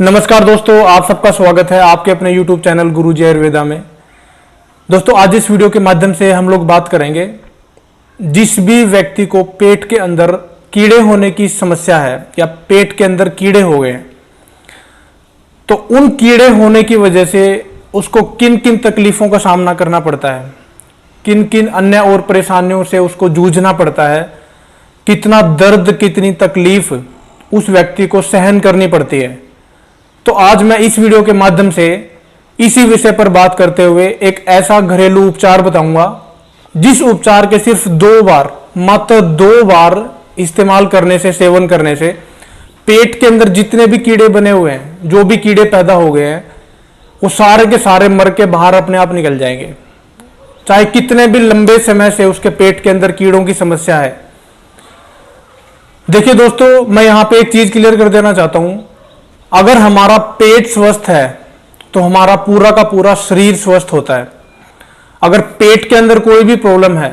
नमस्कार दोस्तों, आप सबका स्वागत है आपके अपने YouTube चैनल गुरुजी आयुर्वेदा में। दोस्तों, आज इस वीडियो के माध्यम से हम लोग बात करेंगे जिस भी व्यक्ति को पेट के अंदर कीड़े होने की समस्या है या पेट के अंदर कीड़े हो गए हैं, तो उन कीड़े होने की वजह से उसको किन किन तकलीफों का सामना करना पड़ता है, किन किन अन्य और परेशानियों से उसको जूझना पड़ता है, कितना दर्द कितनी तकलीफ उस व्यक्ति को सहन करनी पड़ती है। तो आज मैं इस वीडियो के माध्यम से इसी विषय पर बात करते हुए एक ऐसा घरेलू उपचार बताऊंगा जिस उपचार के सिर्फ मात्र दो बार इस्तेमाल करने से, सेवन करने से पेट के अंदर जितने भी कीड़े बने हुए हैं, जो भी कीड़े पैदा हो गए हैं, वो सारे के सारे मर के बाहर अपने आप निकल जाएंगे। चाहे कितने भी लंबे समय से उसके पेट के अंदर कीड़ों की समस्या है। देखिए दोस्तों, मैं यहां पे एक चीज क्लियर कर देना चाहता हूं, अगर हमारा पेट स्वस्थ है तो हमारा पूरा का पूरा शरीर स्वस्थ होता है। अगर पेट के अंदर कोई भी प्रॉब्लम है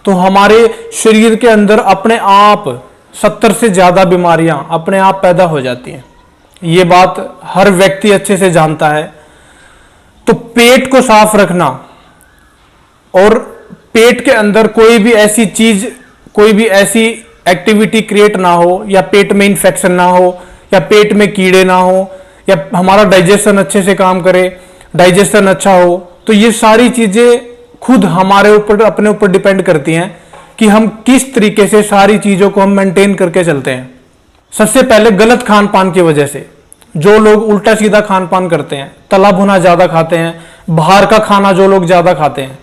तो हमारे शरीर के अंदर अपने आप 70 से ज्यादा बीमारियां अपने आप पैदा हो जाती हैं। ये बात हर व्यक्ति अच्छे से जानता है। तो पेट को साफ रखना और पेट के अंदर कोई भी ऐसी चीज, कोई भी ऐसी एक्टिविटी क्रिएट ना हो, या पेट में इंफेक्शन ना हो, या पेट में कीड़े ना हो, या हमारा डाइजेशन अच्छे से काम करे, डाइजेशन अच्छा हो, तो ये सारी चीजें खुद हमारे ऊपर, अपने ऊपर डिपेंड करती हैं कि हम किस तरीके से सारी चीजों को हम मेंटेन करके चलते हैं। सबसे पहले गलत खान पान की वजह से जो लोग उल्टा सीधा खान पान करते हैं, तला भुना ज्यादा खाते हैं, बाहर का खाना जो लोग ज्यादा खाते हैं,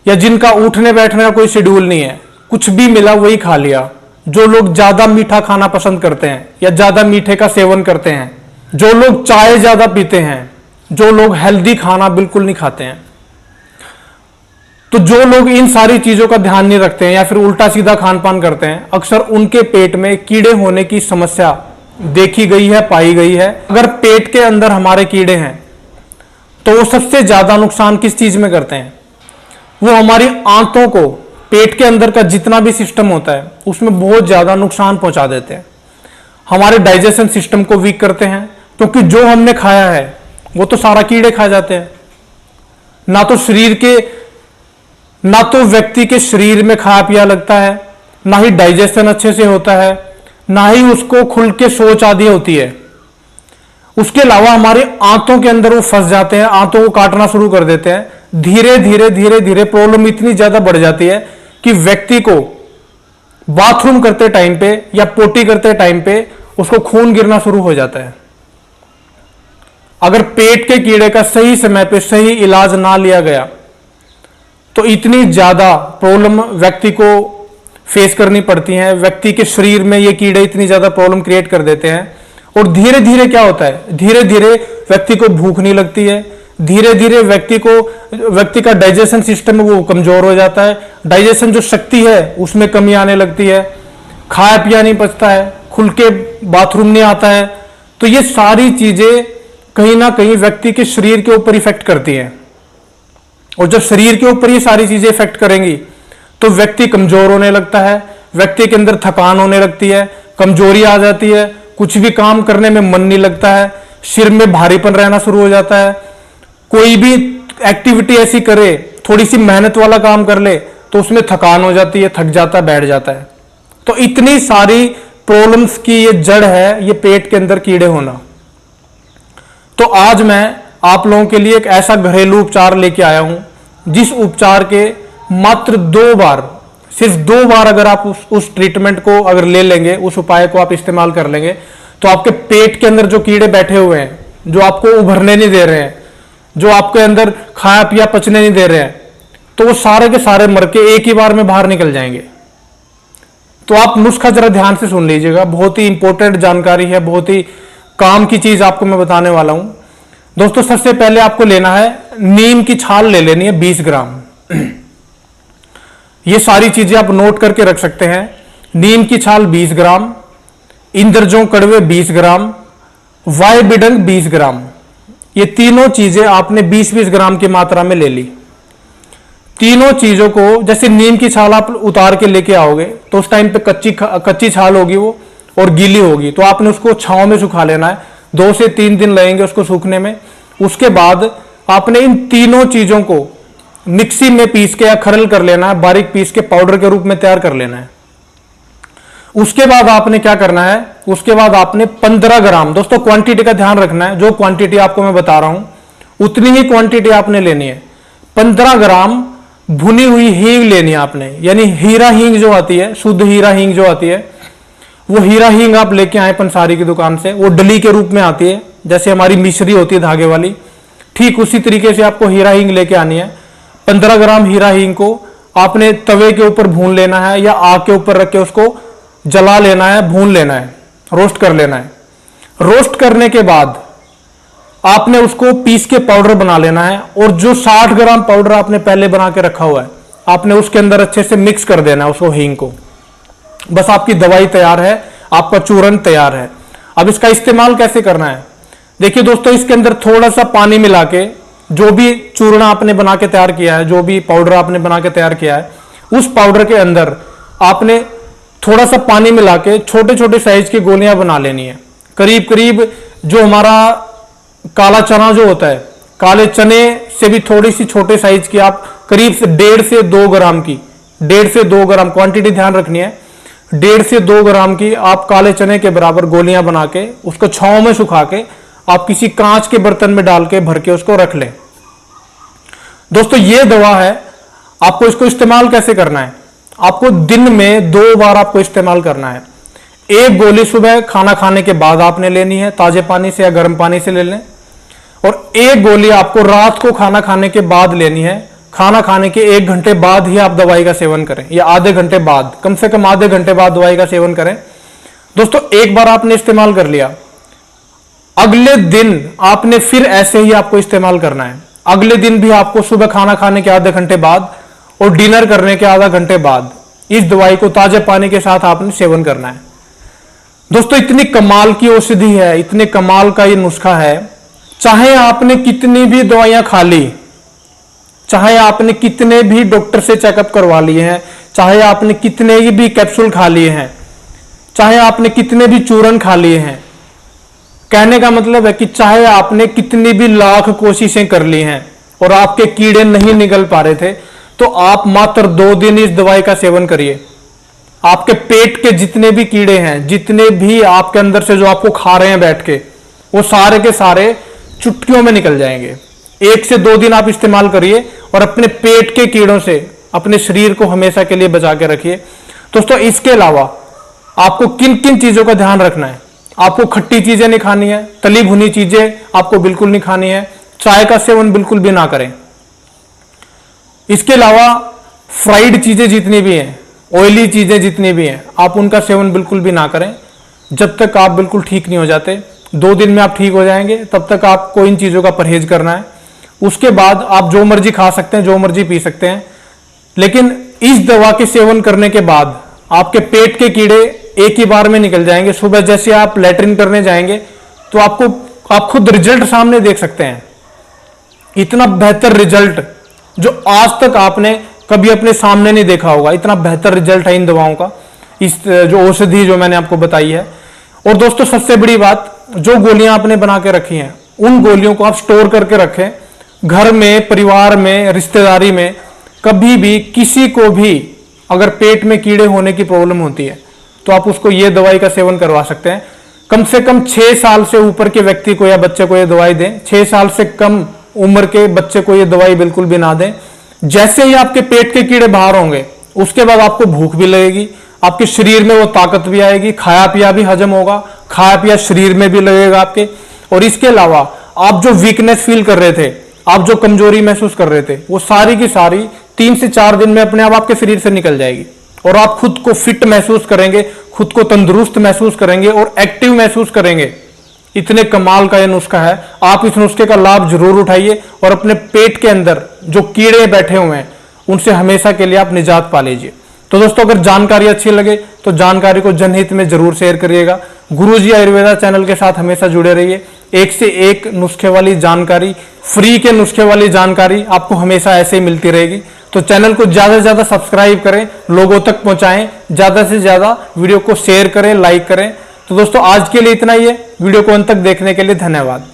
या जिनका उठने बैठने का कोई शेड्यूल नहीं है, कुछ भी मिला वही खा लिया, जो लोग ज्यादा मीठा खाना पसंद करते हैं या ज्यादा मीठे का सेवन करते हैं, जो लोग चाय ज्यादा पीते हैं, जो लोग हेल्दी खाना बिल्कुल नहीं खाते हैं, तो जो लोग इन सारी चीजों का ध्यान नहीं रखते हैं या फिर उल्टा सीधा खान पान करते हैं, अक्सर उनके पेट में कीड़े होने की समस्या देखी गई है, पाई गई है। अगर पेट के अंदर हमारे कीड़े हैं तो वो सबसे ज्यादा नुकसान किस चीज में करते हैं? वो हमारी आंतों को, पेट के अंदर का जितना भी सिस्टम होता है उसमें बहुत ज्यादा नुकसान पहुंचा देते हैं। हमारे डाइजेशन सिस्टम को वीक करते हैं, क्योंकि जो हमने खाया है वो तो सारा कीड़े खा जाते हैं। ना तो व्यक्ति के शरीर में खाया पिया लगता है, ना ही डाइजेशन अच्छे से होता है, ना ही उसको खुल के सोच आदि होती है। उसके अलावा हमारे आंतों के अंदर वो फंस जाते हैं, आंतों को काटना शुरू कर देते हैं। धीरे धीरे प्रॉब्लम इतनी ज्यादा बढ़ जाती है कि व्यक्ति को बाथरूम करते टाइम पे या पोटी करते टाइम पे उसको खून गिरना शुरू हो जाता है। अगर पेट के कीड़े का सही समय पे सही इलाज ना लिया गया तो इतनी ज्यादा प्रॉब्लम व्यक्ति को फेस करनी पड़ती है। व्यक्ति के शरीर में ये कीड़े इतनी ज्यादा प्रॉब्लम क्रिएट कर देते हैं, और धीरे धीरे क्या होता है, धीरे धीरे व्यक्ति को भूख नहीं लगती है, धीरे धीरे व्यक्ति का डाइजेशन सिस्टम वो कमजोर हो जाता है, डाइजेशन जो शक्ति है उसमें कमी आने लगती है, खाया पिया नहीं पचता है, खुल के बाथरूम नहीं आता है। तो ये सारी चीजें कहीं ना कहीं व्यक्ति के शरीर के ऊपर इफेक्ट करती हैं, और जब शरीर के ऊपर ये सारी चीजें इफेक्ट करेंगी तो व्यक्ति कमजोर होने लगता है, व्यक्ति के अंदर थकान होने लगती है, कमजोरी आ जाती है, कुछ भी काम करने में मन नहीं लगता है, सिर में भारीपन रहना शुरू हो जाता है। कोई भी एक्टिविटी ऐसी करे, थोड़ी सी मेहनत वाला काम कर ले तो उसमें थकान हो जाती है, थक जाता है, बैठ जाता है। तो इतनी सारी प्रॉब्लम्स की ये जड़ है, ये पेट के अंदर कीड़े होना। तो आज मैं आप लोगों के लिए एक ऐसा घरेलू उपचार लेके आया हूं जिस उपचार के मात्र सिर्फ दो बार अगर आप उस ट्रीटमेंट को अगर ले लेंगे, उस उपाय को आप इस्तेमाल कर लेंगे, तो आपके पेट के अंदर जो कीड़े बैठे हुए हैं, जो आपको उभरने नहीं दे रहे हैं, जो आपके अंदर खाया पिया पचने नहीं दे रहे हैं, तो वो सारे के सारे मर के एक ही बार में बाहर निकल जाएंगे। तो आप नुस्खा जरा ध्यान से सुन लीजिएगा, बहुत ही इंपॉर्टेंट जानकारी है, बहुत ही काम की चीज आपको मैं बताने वाला हूं। दोस्तों, सबसे पहले आपको लेना है, नीम की छाल ले लेनी है 20 ग्राम। ये सारी चीजें आप नोट करके रख सकते हैं। नीम की छाल 20 ग्राम, इंद्रजों कड़वे 20 ग्राम, वाय बिडंग 20 ग्राम। ये तीनों चीजें आपने 20-20 ग्राम की मात्रा में ले ली। तीनों चीजों को, जैसे नीम की छाल आप उतार के लेके आओगे तो उस टाइम पे कच्ची छाल होगी वो, और गीली होगी, तो आपने उसको छांव में सुखा लेना है। 2 से 3 दिन लगेंगे उसको सूखने में। उसके बाद आपने इन तीनों चीजों को मिक्सी में पीस के या खरल कर लेना है, बारीक पीस के पाउडर के रूप में तैयार कर लेना है। उसके बाद आपने क्या करना है, उसके बाद आपने 15 ग्राम, दोस्तों क्वांटिटी का ध्यान रखना है, जो क्वांटिटी आपको मैं बता रहा हूं उतनी ही क्वांटिटी आपने लेनी है। 15 ग्राम भुनी हुई हींग लेनी है आपने, यानी हीरा हींग जो आती है, शुद्ध हीरा हींग जो आती है, वो हीरा हींग आप लेके आए पंसारी की दुकान से। वो डली के रूप में आती है, जैसे हमारी मिश्री होती है धागे वाली, ठीक उसी तरीके से आपको हीरा हींग लेके आनी है। 15 ग्राम हीरा हींग को आपने तवे के ऊपर भून लेना है या आग के ऊपर रख के उसको जला लेना है, भून लेना है, रोस्ट कर लेना है। रोस्ट करने के बाद आपने उसको पीस के पाउडर बना लेना है, और जो 60 ग्राम पाउडर आपने पहले बना के रखा हुआ है आपने उसके अंदर अच्छे से मिक्स कर देना है उसको, हींग को। बस आपकी दवाई तैयार है, आपका चूर्ण तैयार है। अब इसका इस्तेमाल कैसे करना है, देखिए दोस्तों, इसके अंदर थोड़ा सा पानी मिला के, जो भी चूर्ण आपने बना के तैयार किया है, जो भी पाउडर आपने बना के तैयार किया है, उस पाउडर के अंदर आपने थोड़ा सा पानी मिला के छोटे छोटे साइज की गोलियां बना लेनी है। करीब करीब जो हमारा काला चना जो होता है, काले चने से भी थोड़ी सी छोटे साइज की, आप करीब से 1.5 से 2 ग्राम की, 1.5 से 2 ग्राम क्वांटिटी ध्यान रखनी है, 1.5 से 2 ग्राम की आप काले चने के बराबर गोलियां बना के उसको छांव में सुखा के आप किसी कांच के बर्तन में डाल के भर के उसको रख लें। दोस्तों ये दवा है, आपको इसको इस्तेमाल कैसे करना है, आपको दिन में 2 बार आपको इस्तेमाल करना है। एक गोली सुबह खाना खाने के बाद आपने लेनी है, ताजे पानी से या गर्म पानी से ले लें, और एक गोली आपको रात को खाना खाने के बाद लेनी है। खाना खाने के 1 घंटे बाद ही आप दवाई का सेवन करें, या आधे घंटे बाद, कम से कम आधे घंटे बाद दवाई का सेवन करें। दोस्तों एक बार आपने इस्तेमाल कर लिया, अगले दिन आपने फिर ऐसे ही आपको इस्तेमाल करना है। अगले दिन भी आपको सुबह खाना खाने के आधे घंटे बाद और डिनर करने के आधा घंटे बाद इस दवाई को ताजे पानी के साथ आपने सेवन करना है। दोस्तों इतनी कमाल की औषधि है, इतने कमाल का ये नुस्खा है, चाहे आपने कितनी भी दवाइयां खा ली, चाहे आपने कितने भी डॉक्टर से चेकअप करवा लिए हैं, चाहे आपने कितने भी कैप्सूल खा लिए हैं, चाहे आपने कितने भी चूर्ण खा लिए हैं, कहने का मतलब है कि चाहे आपने कितनी भी लाख कोशिशें कर ली हैं और आपके कीड़े नहीं निकल पा रहे थे, तो आप मात्र 2 दिन इस दवाई का सेवन करिए। आपके पेट के जितने भी कीड़े हैं, जितने भी आपके अंदर से जो आपको खा रहे हैं बैठ के, वो सारे के सारे चुटकियों में निकल जाएंगे। 1 से 2 दिन आप इस्तेमाल करिए और अपने पेट के कीड़ों से अपने शरीर को हमेशा के लिए बचा के रखिए। दोस्तों इसके अलावा आपको किन किन चीजों का ध्यान रखना है, आपको खट्टी चीजें नहीं खानी है, तली भुनी चीजें आपको बिल्कुल नहीं खानी है, चाय का सेवन बिल्कुल भी ना करें। इसके अलावा फ्राइड चीजें जितनी भी हैं, ऑयली चीजें जितनी भी हैं, आप उनका सेवन बिल्कुल भी ना करें जब तक आप बिल्कुल ठीक नहीं हो जाते। 2 दिन में आप ठीक हो जाएंगे, तब तक आपको इन चीजों का परहेज करना है। उसके बाद आप जो मर्जी खा सकते हैं, जो मर्जी पी सकते हैं, लेकिन इस दवा के सेवन करने के बाद आपके पेट के कीड़े एक ही बार में निकल जाएंगे। सुबह जैसे आप लैट्रिन करने जाएंगे तो आप खुद रिजल्ट सामने देख सकते हैं। इतना बेहतर रिजल्ट जो आज तक आपने कभी अपने सामने नहीं देखा होगा, इतना बेहतर रिजल्ट है इन दवाओं का, इस जो औषधि जो मैंने आपको बताई है। और दोस्तों सबसे बड़ी बात, जो गोलियां आपने बना के रखी हैं उन गोलियों को आप स्टोर करके रखें घर में, परिवार में, रिश्तेदारी में। कभी भी किसी को भी अगर पेट में कीड़े होने की प्रॉब्लम होती है तो आप उसको ये दवाई का सेवन करवा सकते हैं। कम से कम 6 साल से ऊपर के व्यक्ति को या बच्चे को ये दवाई दें। 6 साल से कम उम्र के बच्चे को ये दवाई बिल्कुल भी ना दें। जैसे ही आपके पेट के कीड़े बाहर होंगे उसके बाद आपको भूख भी लगेगी, आपके शरीर में वो ताकत भी आएगी, खाया पिया भी हजम होगा, खाया पिया शरीर में भी लगेगा आपके। और इसके अलावा आप जो वीकनेस फील कर रहे थे, आप जो कमजोरी महसूस कर रहे थे, वो सारी की सारी 3 से 4 दिन में अपने आप आपके शरीर से निकल जाएगी और आप खुद को फिट महसूस करेंगे, खुद को तंदुरुस्त महसूस करेंगे और एक्टिव महसूस करेंगे। इतने कमाल का यह नुस्खा है, आप इस नुस्खे का लाभ जरूर उठाइए और अपने पेट के अंदर जो कीड़े बैठे हुए हैं उनसे हमेशा के लिए आप निजात पा लीजिए। तो दोस्तों अगर जानकारी अच्छी लगे तो जानकारी को जनहित में जरूर शेयर करिएगा। गुरुजी आयुर्वेदा चैनल के साथ हमेशा जुड़े रहिए। एक से एक नुस्खे वाली जानकारी, फ्री के नुस्खे वाली जानकारी आपको हमेशा ऐसे ही मिलती रहेगी। तो चैनल को ज्यादा से ज्यादा सब्सक्राइब करें, लोगों तक पहुंचाएं, ज्यादा से ज्यादा वीडियो को शेयर करें, लाइक करें। तो दोस्तों आज के लिए इतना ही है। वीडियो को अंत तक देखने के लिए धन्यवाद।